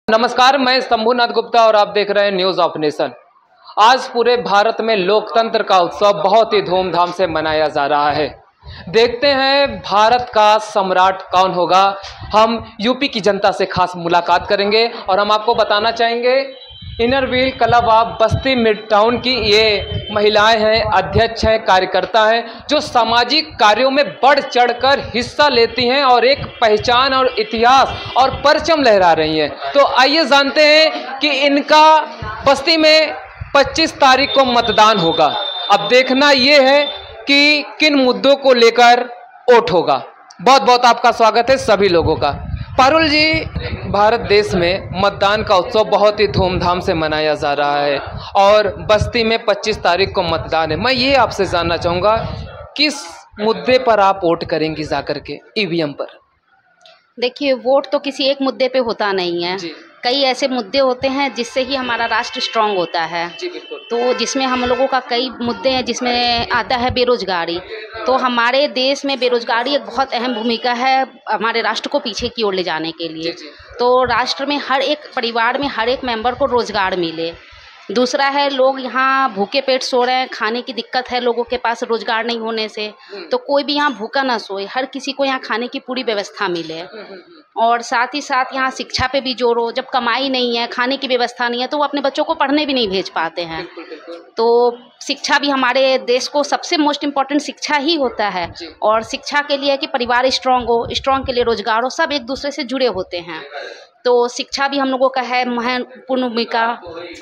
नमस्कार, मैं शंभुनाथ गुप्ता और आप देख रहे हैं न्यूज़ ऑफ नेशन। आज पूरे भारत में लोकतंत्र का उत्सव बहुत ही धूमधाम से मनाया जा रहा है। देखते हैं भारत का सम्राट कौन होगा। हम यूपी की जनता से खास मुलाकात करेंगे और हम आपको बताना चाहेंगे inner wheel club of Basti mid town की ये महिलाएं हैं, अध्यक्ष हैं, कार्यकर्ता हैं, जो सामाजिक कार्यों में बढ़ चढ़कर हिस्सा लेती हैं और एक पहचान और इतिहास और परचम लहरा रही हैं। तो आइए जानते हैं कि इनका बस्ती में 25 तारीख को मतदान होगा। अब देखना ये है कि किन मुद्दों को लेकर वोट होगा। बहुत बहुत आपका स्वागत है सभी लोगों का। पारुल जी, भारत देश में मतदान का उत्सव बहुत ही धूमधाम से मनाया जा रहा है और बस्ती में 25 तारीख को मतदान है। मैं ये आपसे जानना चाहूँगा, किस मुद्दे पर आप वोट करेंगी जाकर के ईवीएम पर? देखिए, वोट तो किसी एक मुद्दे पे होता नहीं है। कई ऐसे मुद्दे होते हैं जिससे ही हमारा राष्ट्र स्ट्रांग होता है। जी बिल्कुल। तो जिसमें हम लोगों का कई मुद्दे हैं, जिसमें आता है बेरोजगारी। तो हमारे देश में बेरोजगारी एक बहुत अहम भूमिका है हमारे राष्ट्र को पीछे की ओर ले जाने के लिए। तो राष्ट्र में हर एक परिवार में हर एक मेंबर को रोजगार मिले। दूसरा है, लोग यहाँ भूखे पेट सो रहे हैं, खाने की दिक्कत है लोगों के पास रोजगार नहीं होने से। तो कोई भी यहाँ भूखा ना सोए, हर किसी को यहाँ खाने की पूरी व्यवस्था मिले। और साथ ही साथ यहाँ शिक्षा पे भी जोर हो। जब कमाई नहीं है, खाने की व्यवस्था नहीं है, तो वो अपने बच्चों को पढ़ने भी नहीं भेज पाते हैं। तो शिक्षा भी हमारे देश को सबसे मोस्ट इम्पॉर्टेंट शिक्षा ही होता है। और शिक्षा के लिए कि परिवार स्ट्रांग हो, स्ट्रांग के लिए रोजगार हो, सब एक दूसरे से जुड़े होते हैं। तो शिक्षा भी हम लोगों का है महत्वपूर्ण भूमिका।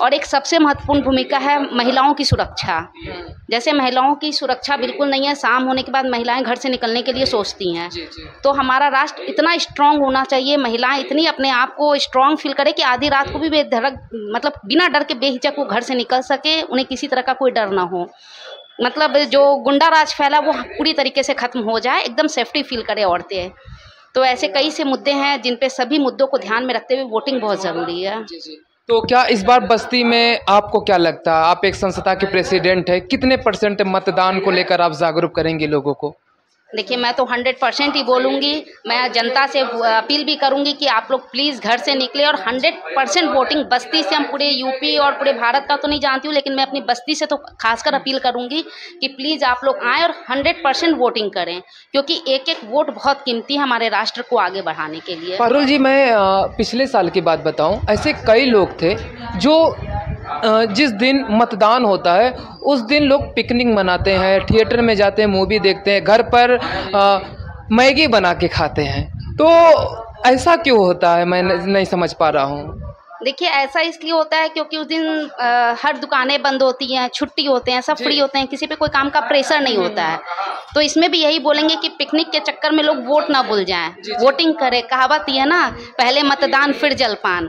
और एक सबसे महत्वपूर्ण भूमिका है महिलाओं की सुरक्षा। जैसे महिलाओं की सुरक्षा बिल्कुल नहीं है, शाम होने के बाद महिलाएं घर से निकलने के लिए सोचती हैं। तो हमारा राष्ट्र इतना स्ट्रांग होना चाहिए, महिलाएं इतनी अपने आप को स्ट्रांग फील करे कि आधी रात को भी बेधड़क, मतलब बिना डर के बेहिचक वो घर से निकल सके, उन्हें किसी तरह का कोई डर ना हो। मतलब जो गुंडा राज फैला वो पूरी तरीके से खत्म हो जाए, एकदम सेफ्टी फील करे औरतें। तो ऐसे कई से मुद्दे हैं जिन पे सभी मुद्दों को ध्यान में रखते हुए वोटिंग बहुत ज़रूरी है। तो क्या इस बार बस्ती में आपको क्या लगता है, आप एक संस्था के प्रेसिडेंट है, कितने % मतदान को लेकर आप जागरूक करेंगे लोगों को? देखिए, मैं तो 100% ही बोलूँगी। मैं जनता से अपील भी करूँगी कि आप लोग प्लीज़ घर से निकले और 100% वोटिंग बस्ती से। हम पूरे यूपी और पूरे भारत का तो नहीं जानती हूँ, लेकिन मैं अपनी बस्ती से तो खासकर अपील करूँगी कि प्लीज़ आप लोग आएँ और 100% वोटिंग करें, क्योंकि एक एक वोट बहुत कीमती है हमारे राष्ट्र को आगे बढ़ाने के लिए। पारुल जी, मैं पिछले साल की बात बताऊँ, ऐसे कई लोग थे जो जिस दिन मतदान होता है उस दिन लोग पिकनिक मनाते हैं, थिएटर में जाते हैं, मूवी देखते हैं, घर पर मैगी बना के खाते हैं। तो ऐसा क्यों होता है, मैं नहीं समझ पा रहा हूँ। देखिए, ऐसा इसलिए होता है क्योंकि उस दिन हर दुकानें बंद होती हैं, छुट्टी होते हैं, सब फ्री होते हैं, किसी पे कोई काम का प्रेशर नहीं होता है। तो इसमें भी यही बोलेंगे कि पिकनिक के चक्कर में लोग वोट ना भूल जाएं, वोटिंग करें। कहावत ये है ना, पहले मतदान फिर जलपान।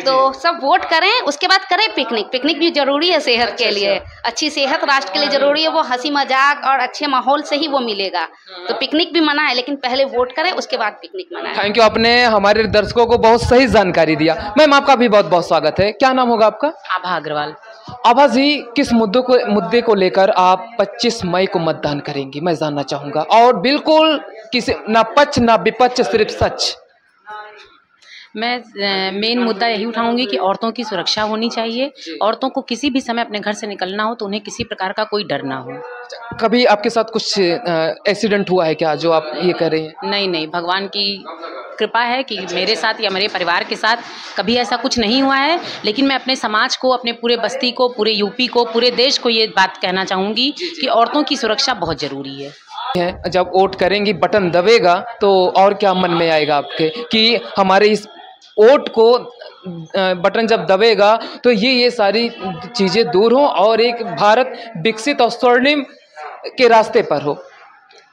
तो सब वोट करें, उसके बाद करें पिकनिक। पिकनिक भी जरूरी है सेहत के लिए। अच्छी सेहत राष्ट्र के लिए जरूरी है। वो हंसी मजाक और अच्छे माहौल से ही वो मिलेगा। तो पिकनिक भी मनाएं, लेकिन पहले वोट करें, उसके बाद पिकनिक मनाएं। थैंक यू, आपने हमारे दर्शकों को बहुत सही जानकारी दिया। मैम, आपका भी बहुत बहुत स्वागत है। क्या नाम होगा आपका? आभा अग्रवाल। आभा जी, किस मुद्दे को लेकर आप 25 मई को मतदान करेंगी, मैं जानना चाहूंगा। और बिल्कुल किसी ना पक्ष ना विपक्ष, सिर्फ सच। मैं मेन मुद्दा यही उठाऊंगी कि औरतों की सुरक्षा होनी चाहिए। औरतों को किसी भी समय अपने घर से निकलना हो तो उन्हें किसी प्रकार का कोई डर ना हो। कभी आपके साथ कुछ एक्सीडेंट हुआ है क्या जो आप ये कर रही हैं? नहीं, भगवान की कृपा है कि मेरे साथ या मेरे परिवार के साथ कभी ऐसा कुछ नहीं हुआ है। लेकिन मैं अपने समाज को, अपने पूरे बस्ती को, पूरे यूपी को, पूरे देश को ये बात कहना चाहूँगी कि औरतों की सुरक्षा बहुत ज़रूरी है। जब वोट करेंगी, बटन दबेगा तो और क्या मन में आएगा आपके कि हमारे इस वोट को बटन जब दबेगा तो ये सारी चीज़ें दूर हों और एक भारत विकसित और स्वर्णिम के रास्ते पर हो।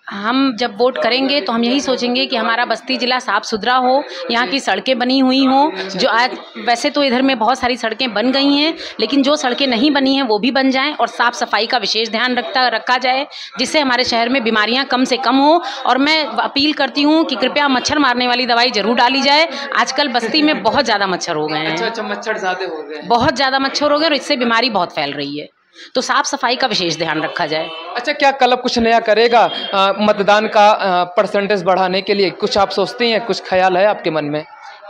हम जब वोट करेंगे तो हम यही सोचेंगे कि हमारा बस्ती ज़िला साफ़ सुथरा हो, यहाँ की सड़कें बनी हुई हों। जो आज वैसे तो इधर में बहुत सारी सड़कें बन गई हैं, लेकिन जो सड़कें नहीं बनी हैं वो भी बन जाएं और साफ़ सफाई का विशेष ध्यान रखा जाए, जिससे हमारे शहर में बीमारियाँ कम से कम हो। और मैं अपील करती हूँ कि कृपया मच्छर मारने वाली दवाई ज़रूर डाली जाए। आजकल बस्ती में बहुत ज़्यादा मच्छर हो गए हैं। अच्छा, मच्छर ज़्यादा हो गए, बहुत ज़्यादा मच्छर हो गए और इससे बीमारी बहुत फैल रही है। तो साफ सफाई का विशेष ध्यान रखा जाए। अच्छा, क्या क्लब कुछ नया करेगा मतदान का % बढ़ाने के लिए? कुछ आप सोचती हैं, कुछ ख्याल है आपके मन में?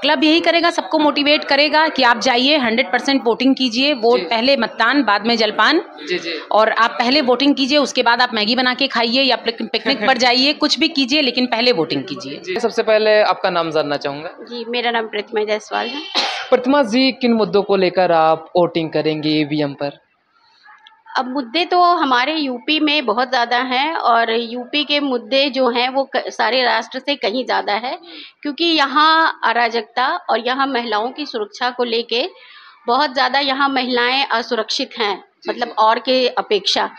क्लब यही करेगा, सबको मोटिवेट करेगा कि आप जाइए, 100% वोटिंग कीजिए। वोट पहले मतदान, बाद में जलपान। जी। और आप पहले वोटिंग कीजिए, उसके बाद आप मैगी बना के खाइए या पिकनिक पर जाइए, कुछ भी कीजिए, लेकिन पहले वोटिंग कीजिए। सबसे पहले आपका नाम जानना चाहूँगा। जी, मेरा नाम प्रतिमा जायसवाल है। प्रतिमा जी, किन मुद्दों को लेकर आप वोटिंग करेंगे ईवीएम पर? अब मुद्दे तो हमारे यूपी में बहुत ज़्यादा हैं और यूपी के मुद्दे जो हैं वो सारे राष्ट्र से कहीं ज़्यादा है, क्योंकि यहाँ अराजकता और यहाँ महिलाओं की सुरक्षा को लेके बहुत ज़्यादा यहाँ महिलाएं असुरक्षित हैं, मतलब और के अपेक्षा।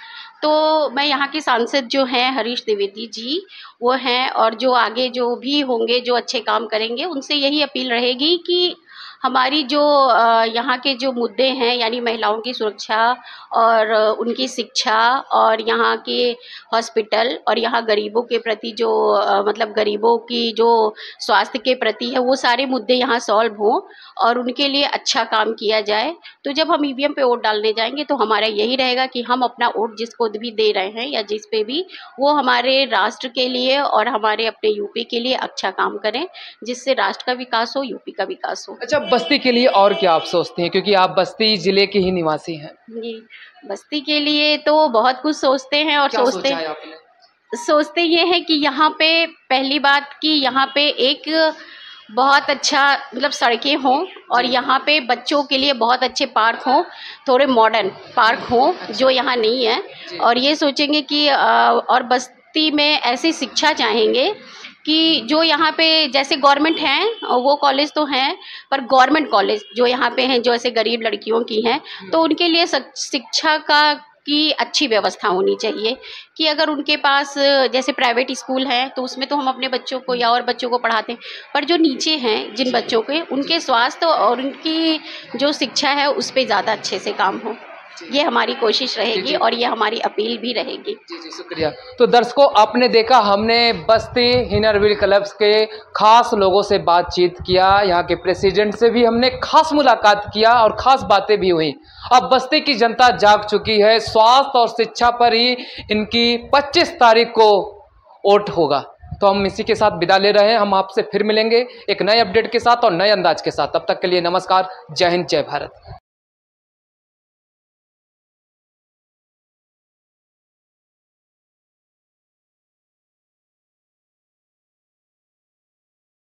तो मैं यहाँ के सांसद जो हैं हरीश द्विवेदी जी वो हैं, और जो आगे जो भी होंगे जो अच्छे काम करेंगे उनसे यही अपील रहेगी कि हमारी जो यहाँ के जो मुद्दे हैं, यानी महिलाओं की सुरक्षा और उनकी शिक्षा और यहाँ के हॉस्पिटल और यहाँ गरीबों के प्रति जो मतलब गरीबों की जो स्वास्थ्य के प्रति है, वो सारे मुद्दे यहाँ सॉल्व हों और उनके लिए अच्छा काम किया जाए। तो जब हम ईवीएम पे वोट डालने जाएंगे तो हमारा यही रहेगा कि हम अपना वोट जिसको भी दे रहे हैं या जिस पे भी, वो हमारे राष्ट्र के लिए और हमारे अपने यूपी के लिए अच्छा काम करें, जिससे राष्ट्र का विकास हो, यूपी का विकास हो। अच्छा, बस्ती के लिए और क्या आप सोचते हैं, क्योंकि आप बस्ती जिले के ही निवासी हैं? जी, बस्ती के लिए तो बहुत कुछ सोचते हैं और सोचते ये है कि यहाँ पे पहली बात कि यहाँ पे एक बहुत अच्छा मतलब सड़कें हों और यहाँ पे बच्चों के लिए बहुत अच्छे पार्क हों, थोड़े मॉडर्न पार्क हों जो यहाँ नहीं है। और ये सोचेंगे कि और बस्ती में ऐसी शिक्षा चाहेंगे कि जो यहाँ पे जैसे गवर्नमेंट हैं वो कॉलेज तो हैं, पर गवर्नमेंट कॉलेज जो यहाँ पे हैं जो ऐसे गरीब लड़कियों की हैं, तो उनके लिए शिक्षा की अच्छी व्यवस्था होनी चाहिए कि अगर उनके पास जैसे प्राइवेट स्कूल है तो उसमें तो हम अपने बच्चों को या और बच्चों को पढ़ाते हैं, पर जो नीचे हैं जिन बच्चों के, उनके स्वास्थ्य और उनकी जो शिक्षा है उस पर ज़्यादा अच्छे से काम हो, ये हमारी कोशिश रहेगी और ये हमारी अपील भी रहेगी। जी, शुक्रिया। तो दर्शकों, आपने देखा हमने बस्ती हिनरविल क्लब्स के खास लोगों से बातचीत किया, यहाँ के प्रेसिडेंट से भी हमने खास मुलाकात किया और खास बातें भी हुई। अब बस्ती की जनता जाग चुकी है, स्वास्थ्य और शिक्षा पर ही इनकी 25 तारीख को वोट होगा। तो हम इसी के साथ विदा ले रहे हैं। हम आपसे फिर मिलेंगे एक नए अपडेट के साथ और नए अंदाज के साथ। तब तक के लिए नमस्कार, जय हिंद, जय भारत।